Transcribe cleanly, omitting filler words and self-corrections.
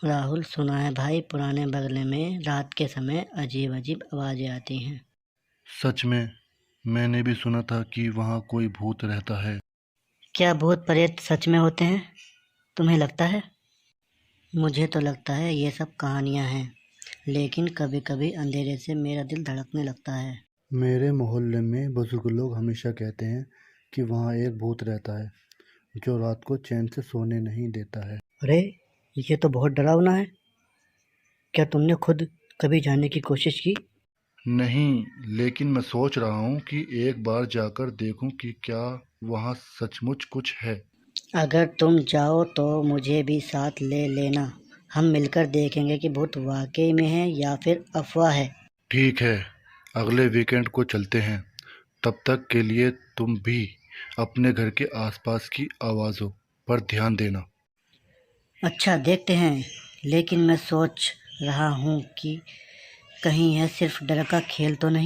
राहुल, सुना है भाई, पुराने बंगले में रात के समय अजीब अजीब आवाजें आती हैं। सच में? मैंने भी सुना था कि वहाँ कोई भूत रहता है। क्या भूत प्रेत सच में होते हैं? तुम्हें लगता है? मुझे तो लगता है ये सब कहानियां हैं, लेकिन कभी कभी अंधेरे से मेरा दिल धड़कने लगता है। मेरे मोहल्ले में बुजुर्ग लोग हमेशा कहते हैं कि वहाँ एक भूत रहता है जो रात को चैन से सोने नहीं देता है। अरे, ये तो बहुत डरावना है। क्या तुमने खुद कभी जाने की कोशिश की? नहीं, लेकिन मैं सोच रहा हूँ कि एक बार जाकर देखूं कि क्या वहाँ सचमुच कुछ है। अगर तुम जाओ तो मुझे भी साथ ले लेना। हम मिलकर देखेंगे कि भूत वाकई में है या फिर अफवाह है। ठीक है, अगले वीकेंड को चलते हैं। तब तक के लिए तुम भी अपने घर के आसपास की आवाज़ों पर ध्यान देना। अच्छा, देखते हैं। लेकिन मैं सोच रहा हूँ कि कहीं यह सिर्फ डर का खेल तो नहीं।